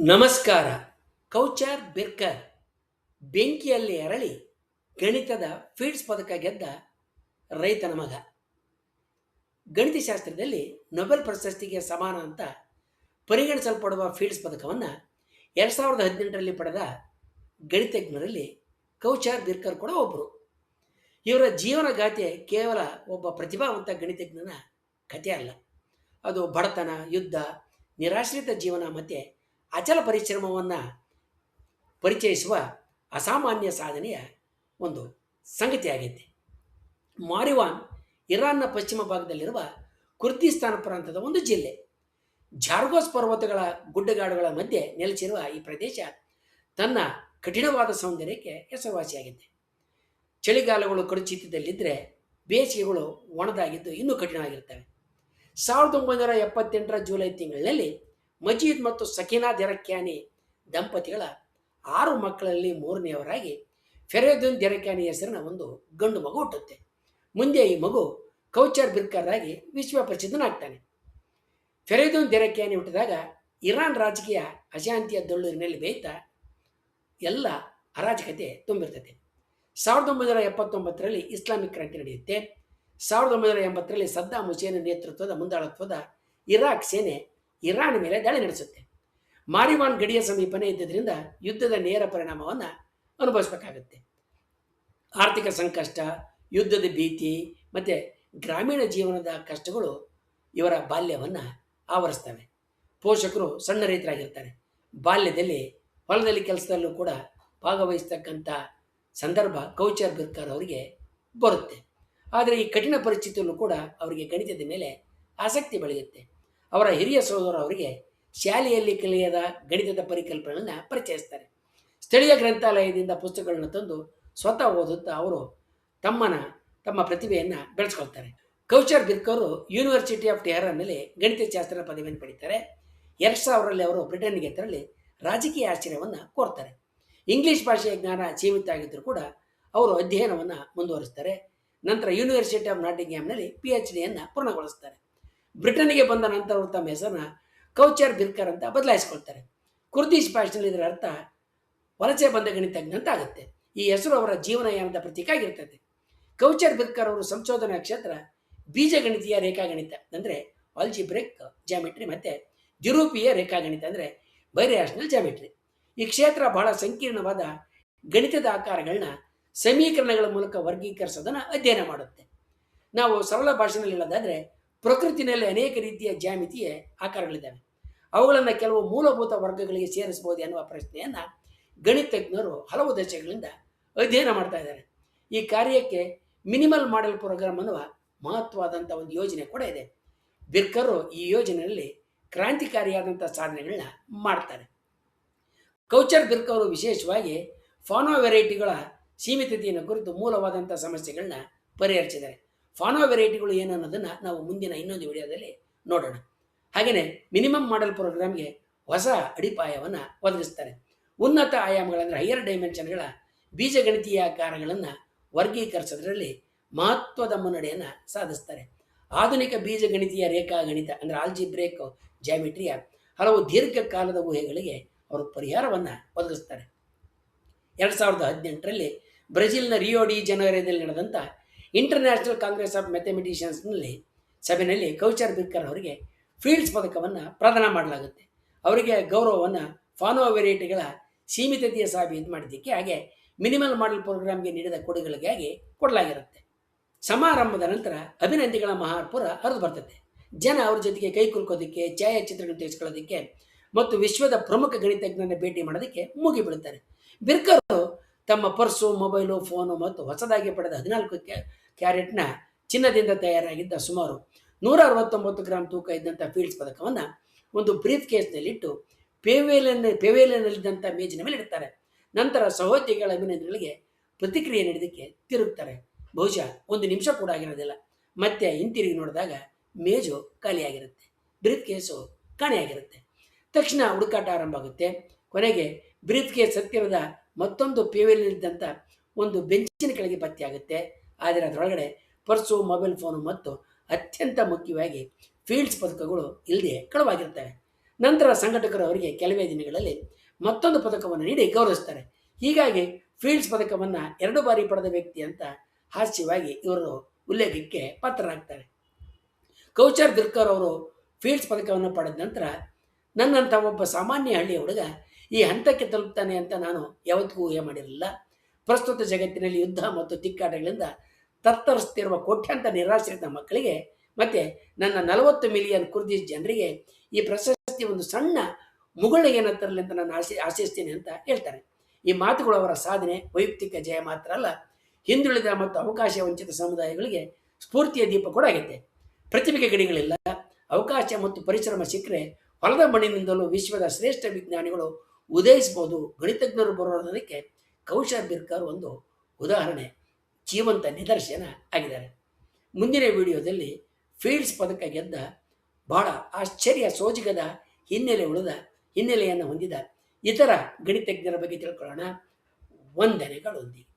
ನಮಸ್ಕಾರ. ಕೌಚಾರ್ ಬಿರ್ಕರ್ ಬೆಂಕಿಯಲ್ಲಿ ಅರಳಿ ಗಣಿತದ ಫೀಲ್ಡ್ಸ್ ಪದಕ ಗೆದ್ದ ರೈತನ ಮಗ. ಗಣಿತಶಾಸ್ತ್ರದಲ್ಲಿ ನೊಬೆಲ್ ಪ್ರಶಸ್ತಿಗೆ ಸಮಾನ ಅಂತ ಪರಿಗಣಿಸಲ್ಪಡುವ ಫೀಲ್ಡ್ಸ್ ಪದಕವನ್ನು 2018ರಲ್ಲಿ ಪಡೆದ ಗಣಿತಜ್ಞರಲ್ಲಿ ಕೌಚಾರ್ ಬಿರ್ಕರ್ ಕೂಡ ಒಬ್ಬರು. ಇವರ ಜೀವನ ಗಾಥೆ ಕೇವಲ ಒಬ್ಬ ಪ್ರತಿಭಾವಂತ ಗಣಿತಜ್ಞನ ಕಥೆ ಅಲ್ಲ. ಅದು ಬಡತನ, ಯುದ್ಧ, ನಿರಾಶ್ರಿತ ಜೀವನ ಮತ್ತು ಅಚಲ ಪರಿಶ್ರಮವನ್ನು ಪರಿಚಯಿಸುವ ಅಸಾಮಾನ್ಯ ಸಾಧನೆಯ ಒಂದು ಸಂಗತಿಯಾಗೈತೆ. ಮಾರಿವಾನ್ ಇರಾನ್ನ ಪಶ್ಚಿಮ ಭಾಗದಲ್ಲಿರುವ ಕುರ್ದಿಸ್ತಾನ್ ಪ್ರಾಂತದ ಒಂದು ಜಿಲ್ಲೆ. ಜಾರ್ಗೋಸ್ ಪರ್ವತಗಳ ಗುಡ್ಡಗಾಡುಗಳ ಮಧ್ಯೆ ನೆಲೆಸಿರುವ ಈ ಪ್ರದೇಶ ತನ್ನ ಕಠಿಣವಾದ ಸೌಂದರ್ಯಕ್ಕೆ ಹೆಸರುವಾಸಿಯಾಗಿದೆ. ಚಳಿಗಾಲಗಳು ಕಡುಚಿತ್ತದಲ್ಲಿದ್ದರೆ ಬೇಸಿಗೆಗಳು ಒಣದಾಗಿದ್ದು ಇನ್ನೂ ಕಠಿಣವಾಗಿರ್ತವೆ. 1978ರ ಜುಲೈ ತಿಂಗಳಿನಲ್ಲಿ ಮಜೀದ್ ಮತ್ತು ಸಕೀನಾ ದೆರಕ್ಯಾನಿ ದಂಪತಿಗಳ 6 ಮಕ್ಕಳಲ್ಲಿ 3ನೇವರಾಗಿ ಫೆರೇದುನ್ ದೆರಕ್ಯಾನಿ ಹೆಸರಿನ ಒಂದು ಗಂಡು ಮಗು ಹುಟ್ಟುತ್ತೆ. ಮುಂದೆ ಈ ಮಗು ಕೌಚಾರ್ ಬಿರ್ಕರ್ ಆಗಿ ವಿಶ್ವ ಪ್ರಸಿದ್ಧನಾಗ್ತಾನೆ. ಫೆರೇದುನ್ ದೆರಕ್ಯಾನಿ ಹುಟ್ಟಿದಾಗ ಇರಾನ್ ರಾಜಕೀಯ ಅಶಾಂತಿಯ ದೊಳ್ಳೂರಿನಲ್ಲಿ ಬೇಯ್ತಾ ಎಲ್ಲ ಅರಾಜಕತೆ ತುಂಬಿರ್ತದೆ. 1979ರಲ್ಲಿ ಇಸ್ಲಾಮಿಕ್ ಕ್ರಾಂತಿ ನಡೆಯುತ್ತೆ. 1980ರಲ್ಲಿ ಸದ್ದಾಂ ಹುಸೇನ್ ನೇತೃತ್ವದ ಮುಂದಾಳತ್ವದ ಇರಾಕ್ ಸೇನೆ ಇರಾನ್ ಮೇಲೆ ದಾಳಿ ನಡೆಸುತ್ತೆ. ಮಾರಿವಾನ್ ಗಡಿಯ ಸಮೀಪನೇ ಇದ್ದರಿಂದ ಯುದ್ಧದ ನೇರ ಪರಿಣಾಮವನ್ನು ಅನುಭವಿಸಬೇಕಾಗುತ್ತೆ. ಆರ್ಥಿಕ ಸಂಕಷ್ಟ, ಯುದ್ಧದ ಭೀತಿ ಮತ್ತು ಗ್ರಾಮೀಣ ಜೀವನದ ಕಷ್ಟಗಳು ಇವರ ಬಾಲ್ಯವನ್ನು ಆವರಿಸ್ತವೆ. ಪೋಷಕರು ಸಣ್ಣ ರೈತರಾಗಿರ್ತಾರೆ. ಬಾಲ್ಯದಲ್ಲಿ ಹೊಲದಲ್ಲಿ ಕೆಲಸದಲ್ಲೂ ಕೂಡ ಭಾಗವಹಿಸ್ತಕ್ಕಂಥ ಸಂದರ್ಭ ಕೌಚಾರ್ ಬಿರ್ಕರ್ ಅವರಿಗೆ ಬರುತ್ತೆ. ಆದರೆ ಈ ಕಠಿಣ ಪರಿಸ್ಥಿತಿಯಲ್ಲೂ ಕೂಡ ಅವರಿಗೆ ಗಣಿತದ ಮೇಲೆ ಆಸಕ್ತಿ ಬೆಳೆಯುತ್ತೆ. ಅವರ ಹಿರಿಯ ಸಹೋದರ ಅವರಿಗೆ ಶಾಲೆಯಲ್ಲಿ ಕಲಿಯದ ಗಣಿತದ ಪರಿಕಲ್ಪನೆಗಳನ್ನು ಪರಿಚಯಿಸ್ತಾರೆ. ಸ್ಥಳೀಯ ಗ್ರಂಥಾಲಯದಿಂದ ಪುಸ್ತಕಗಳನ್ನು ತಂದು ಸ್ವತಃ ಓದುತ್ತಾ ಅವರು ತಮ್ಮ ಪ್ರತಿಭೆಯನ್ನು ಬೆಳೆಸ್ಕೊಳ್ತಾರೆ. ಕೌಚಾರ್ ಬಿರ್ಕರ್ ಯೂನಿವರ್ಸಿಟಿ ಆಫ್ ಟೆಹರಾನ್ನಲ್ಲಿ ಗಣಿತಶಾಸ್ತ್ರದ ಪದವಿಯನ್ನು ಪಡೀತಾರೆ. 2000ರಲ್ಲಿ ಅವರು ಬ್ರಿಟನ್ಗೆ ತೆರಳಿ ರಾಜಕೀಯ ಆಶ್ರಯವನ್ನು ಕೋರ್ತಾರೆ. ಇಂಗ್ಲೀಷ್ ಭಾಷೆಯ ಜ್ಞಾನ ಸೀಮಿತ ಆಗಿದ್ದರೂ ಕೂಡ ಅವರು ಅಧ್ಯಯನವನ್ನು ಮುಂದುವರಿಸ್ತಾರೆ. ನಂತರ ಯೂನಿವರ್ಸಿಟಿ ಆಫ್ ನಾಟಿಂಗ್ಹ್ಯಾಮ್ನಲ್ಲಿ PhDಯನ್ನು ಪೂರ್ಣಗೊಳಿಸ್ತಾರೆ. ಬ್ರಿಟನ್ಗೆ ಬಂದ ನಂತರ ಅವರು ತಮ್ಮ ಹೆಸರನ್ನು ಕೌಚಾರ್ ಬಿರ್ಕರ್ ಅಂತ ಬದಲಾಯಿಸ್ಕೊಳ್ತಾರೆ. ಕುರ್ದಿಶ್ ಭಾಷೆಯಲ್ಲಿ ಇದರ ಅರ್ಥ ವಲಸೆ ಬಂದ ಗಣಿತಜ್ಞ ಅಂತ ಆಗುತ್ತೆ. ಈ ಹೆಸರು ಅವರ ಜೀವನಯಾನದ ಪ್ರತೀಕ ಆಗಿರ್ತದೆ. ಕೌಚಾರ್ ಬಿರ್ಕರ್ ಅವರು ಸಂಶೋಧನಾ ಕ್ಷೇತ್ರ ಬೀಜಗಣಿತೀಯ ರೇಖಾಗಣಿತ ಅಂದರೆ ಆಲ್ಜಿಬ್ರಿಕ್ ಜಾಮೆಟ್ರಿ ಮತ್ತು ದ್ವಿರೂಪೀಯ ರೇಖಾಗಣಿತ ಅಂದರೆ ಬೈರೇಷನಲ್ ಜಾಮೆಟ್ರಿ. ಈ ಕ್ಷೇತ್ರ ಬಹಳ ಸಂಕೀರ್ಣವಾದ ಗಣಿತದ ಆಕಾರಗಳನ್ನ ಸಮೀಕರಣಗಳ ಮೂಲಕ ವರ್ಗೀಕರಿಸೋದನ್ನು ಅಧ್ಯಯನ ಮಾಡುತ್ತೆ. ನಾವು ಸರಳ ಭಾಷೆಯಲ್ಲಿ ಹೇಳೋದಾದರೆ ಪ್ರಕೃತಿನಲ್ಲಿ ಅನೇಕ ರೀತಿಯ ಜ್ಯಾಮಿತೀಯ ಆಕಾರಗಳಿದ್ದಾವೆ. ಅವುಗಳನ್ನು ಕೆಲವು ಮೂಲಭೂತ ವರ್ಗಗಳಿಗೆ ಸೇರಿಸಬಹುದು ಎನ್ನುವ ಪ್ರಶ್ನೆಯನ್ನು ಗಣಿತಜ್ಞರು ಹಲವು ದಶಕಗಳಿಂದ ಅಧ್ಯಯನ ಮಾಡ್ತಾ ಇದ್ದಾರೆ. ಈ ಕಾರ್ಯಕ್ಕೆ ಮಿನಿಮಲ್ ಮಾಡೆಲ್ ಪ್ರೋಗ್ರಾಮ್ ಅನ್ನುವ ಮಹತ್ವವಾದಂಥ ಒಂದು ಯೋಜನೆ ಕೂಡ ಇದೆ. ಬಿರ್ಕರು ಈ ಯೋಜನೆಯಲ್ಲಿ ಕ್ರಾಂತಿಕಾರಿಯಾದಂಥ ಸಾಧನೆಗಳನ್ನ ಮಾಡ್ತಾರೆ. ಕೌಚಾರ್ ಬಿರ್ಕರ್ ವಿಶೇಷವಾಗಿ ಫಾನೋ ವೆರೈಟಿಗಳ ಸೀಮಿತತೆಯನ್ನು ಕುರಿತು ಮೂಲವಾದಂಥ ಸಮಸ್ಯೆಗಳನ್ನ ಪರಿಹರಿಸಿದ್ದಾರೆ. ಫಾನೋ ವೆರೈಟಿಗಳು ಏನು ಅನ್ನೋದನ್ನು ನಾವು ಮುಂದಿನ ಇನ್ನೊಂದು ವಿಡಿಯೋದಲ್ಲಿ ನೋಡೋಣ. ಹಾಗೆಯೇ ಮಿನಿಮಮ್ ಮಾಡೆಲ್ ಪ್ರೋಗ್ರಾಮ್ಗೆ ಹೊಸ ಅಡಿಪಾಯವನ್ನು ಒದಗಿಸ್ತಾರೆ. ಉನ್ನತ ಆಯಾಮಗಳಂದರೆ ಹೈಯರ್ ಡೈಮೆನ್ಷನ್ಗಳ ಬೀಜಗಣಿತೀಯ ಆಕಾರಗಳನ್ನು ವರ್ಗೀಕರಿಸೋದ್ರಲ್ಲಿ ಮಹತ್ವದ ಮುನ್ನಡೆಯನ್ನು ಸಾಧಿಸ್ತಾರೆ. ಆಧುನಿಕ ಬೀಜಗಣಿತೀಯ ರೇಖಾಗಣಿತ ಅಂದರೆ ಆಲ್ಜಿಬ್ರೇಕ್ ಜಾಮಿಟ್ರಿಯ ಹಲವು ದೀರ್ಘಕಾಲದ ಊಹೆಗಳಿಗೆ ಅವರು ಪರಿಹಾರವನ್ನು ಒದಗಿಸ್ತಾರೆ. 2018ರಲ್ಲಿ ಬ್ರೆಜಿಲ್ನ ರಿಯೋ ಡಿ ಜನವರಿಯಲ್ಲಿ ನಡೆದಂಥ ಇಂಟರ್ನ್ಯಾಷನಲ್ ಕಾಂಗ್ರೆಸ್ ಆಫ್ ಮ್ಯಾಥಮೆಟಿಷಿಯನ್ಸ್ನಲ್ಲಿ ಸಭೆಯಲ್ಲಿ ಕೌಚಾರ್ ಬಿರ್ಕರ್ ಅವರಿಗೆ ಫೀಲ್ಡ್ಸ್ ಪದಕವನ್ನು ಪ್ರದಾನ ಮಾಡಲಾಗುತ್ತೆ. ಅವರಿಗೆ ಗೌರವವನ್ನು ಫಾನೋ ವೆರೈಟಿಗಳ ಸೀಮಿತತೆಯ ಸಾಬೀತು ಮಾಡಿದ್ದಕ್ಕೆ ಹಾಗೆ ಮಿನಿಮಲ್ ಮಾಡೆಲ್ ಪ್ರೋಗ್ರಾಮ್ಗೆ ನೀಡಿದ ಕೊಡುಗೆಗಳಿಗಾಗಿ ಕೊಡಲಾಗಿರುತ್ತೆ. ಸಮಾರಂಭದ ನಂತರ ಅಭಿನಂದನೆಗಳ ಮಹಾಪುರ ಹರಿದು ಬರ್ತದೆ. ಜನ ಅವ್ರ ಜೊತೆಗೆ ಕೈ ಕುಲ್ಕೋದಕ್ಕೆ, ಛಾಯಾಚಿತ್ರಗಳನ್ನು ತೆಗೆಸ್ಕೊಳ್ಳೋದಕ್ಕೆ ಮತ್ತು ವಿಶ್ವದ ಪ್ರಮುಖ ಗಣಿತಜ್ಞರನ್ನು ಭೇಟಿ ಮಾಡೋದಕ್ಕೆ ಮುಗಿಬೀಳುತ್ತಾರೆ. ಬಿರ್ಕರ್ ತಮ್ಮ ಪರ್ಸು, ಮೊಬೈಲು, ಫೋನು ಮತ್ತು ಹೊಸದಾಗಿ ಪಡೆದ 14 ಕ್ಯಾರೆಟ್ನ ಚಿನ್ನದಿಂದ ತಯಾರಾಗಿದ್ದ ಸುಮಾರು 169 ಗ್ರಾಂ ತೂಕ ಇದ್ದಂಥ ಫೀಲ್ಡ್ಸ್ ಪದಕವನ್ನು ಒಂದು ಬ್ರೀಫ್ ಕೇಸ್ನಲ್ಲಿಟ್ಟು ಪೆವೇಲಿಯನ್ನಲ್ಲಿದ್ದಂಥ ಮೇಜಿನ ಮೇಲೆ ಇಡ್ತಾರೆ. ನಂತರ ಸಹೋದ್ಯೋಗಿಗಳ ಅಭಿನಂದನೆಗಳಿಗೆ ಪ್ರತಿಕ್ರಿಯೆ ನೀಡೋದಕ್ಕೆ ತಿರುಗ್ತಾರೆ. ಬಹುಶಃ 1 ನಿಮಿಷ ಕೂಡ ಆಗಿರೋದಿಲ್ಲ. ಮತ್ತೆ ಹಿಂತಿರುಗಿ ನೋಡಿದಾಗ ಮೇಜು ಖಾಲಿಯಾಗಿರುತ್ತೆ, ಬ್ರೀಫ್ ಕೇಸು ಕಾಣೆಯಾಗಿರುತ್ತೆ. ತಕ್ಷಣ ಹುಡುಕಾಟ ಆರಂಭ ಆಗುತ್ತೆ. ಕೊನೆಗೆ ಬ್ರೀಫ್ ಕೇಸ್ ಹತ್ತಿರದ ಮತ್ತೊಂದು ಪೆವೇಲಿಯನ್ನಲ್ಲಿದ್ದಂಥ ಒಂದು ಬೆಂಚಿನ ಕೆಳಗೆ ಪತ್ತೆಯಾಗುತ್ತೆ. ಆದರೆ ಅದರೊಳಗಡೆ ಪರ್ಸು, ಮೊಬೈಲ್ ಫೋನು ಮತ್ತು ಅತ್ಯಂತ ಮುಖ್ಯವಾಗಿ ಫೀಲ್ಡ್ಸ್ ಪದಕಗಳು ಇಲ್ಲದೆ ಕಳುವಾಗಿರ್ತವೆ. ನಂತರ ಸಂಘಟಕರು ಅವರಿಗೆ ಕೆಲವೇ ದಿನಗಳಲ್ಲಿ ಮತ್ತೊಂದು ಪದಕವನ್ನು ನೀಡಿ ಗೌರವಿಸ್ತಾರೆ. ಹೀಗಾಗಿ ಫೀಲ್ಡ್ಸ್ ಪದಕವನ್ನು 2 ಬಾರಿ ಪಡೆದ ವ್ಯಕ್ತಿ ಅಂತ ಹಾಸ್ಯವಾಗಿ ಇವರು ಉಲ್ಲೇಖಕ್ಕೆ ಪಾತ್ರರಾಗ್ತಾರೆ. ಕೌಚರ್ ಬಿರ್ಕರ್ ಅವರು ಫೀಲ್ಡ್ಸ್ ಪದಕವನ್ನು ಪಡೆದ ನಂತರ ನನ್ನಂಥ ಒಬ್ಬ ಸಾಮಾನ್ಯ ಹಳ್ಳಿಯ ಹುಡುಗ ಈ ಹಂತಕ್ಕೆ ತಲುಪ್ತಾನೆ ಅಂತ ನಾನು ಯಾವತ್ತಿಗೂ ಊಹೆ ಮಾಡಿರಲಿಲ್ಲ. ಪ್ರಸ್ತುತ ಜಗತ್ತಿನಲ್ಲಿ ಯುದ್ಧ ಮತ್ತು ತಿಕ್ಕಾಟಗಳಿಂದ ತತ್ತರಿಸುತ್ತಿರುವ ಕೋಟ್ಯಾಂತರ ನಿರಾಶ್ರಿತ ಮಕ್ಕಳಿಗೆ ಮತ್ತು ನನ್ನ 40 ಮಿಲಿಯನ್ ಕುರ್ದಿಶ್ ಜನರಿಗೆ ಈ ಪ್ರಶಸ್ತಿ ಒಂದು ಸಣ್ಣ ಮುಗುಳಿಗೆಯನ್ನು ತರಲಿ ಅಂತ ನಾನು ಆಶಿಸ್ತೀನಿ ಅಂತ ಹೇಳ್ತಾರೆ. ಈ ಮಾತುಗಳು ಅವರ ಸಾಧನೆ, ವೈಯಕ್ತಿಕ ಜಯ ಮಾತ್ರ ಅಲ್ಲ, ಹಿಂದುಳಿದ ಮತ್ತು ಅವಕಾಶ ವಂಚಿತ ಸಮುದಾಯಗಳಿಗೆ ಸ್ಫೂರ್ತಿಯ ದೀಪ ಕೂಡ ಆಗೈತೆ. ಪ್ರತಿಭೆಗೆ ಗಡಿಗಳಿಲ್ಲ, ಅವಕಾಶ ಮತ್ತು ಪರಿಶ್ರಮ ಸಿಕ್ಕರೆ ಹೊಲದ ಮಣ್ಣಿನಿಂದಲೂ ವಿಶ್ವದ ಶ್ರೇಷ್ಠ ವಿಜ್ಞಾನಿಗಳು ಉದಯಿಸ್ಬೋದು, ಗಣಿತಜ್ಞರು ಬರೋದಕ್ಕೆ ಕೌಶರ್ ಬಿರ್ಕರ್ ಒಂದು ಉದಾಹರಣೆ, ಜೀವಂತ ನಿದರ್ಶನ ಆಗಿದ್ದಾರೆ. ಮುಂದಿನ ವಿಡಿಯೋದಲ್ಲಿ ಫೀಲ್ಡ್ಸ್ ಪದಕ ಗೆದ್ದ ಬಹಳ ಆಶ್ಚರ್ಯ ಸೋಜಿಗದ ಹಿನ್ನೆಲೆಯನ್ನು ಹೊಂದಿದ ಇತರ ಗಣಿತಜ್ಞರ ಬಗ್ಗೆ ತಿಳ್ಕೊಳ್ಳೋಣ. ವಂದನೆಗಳೊಂದಿಗೆ.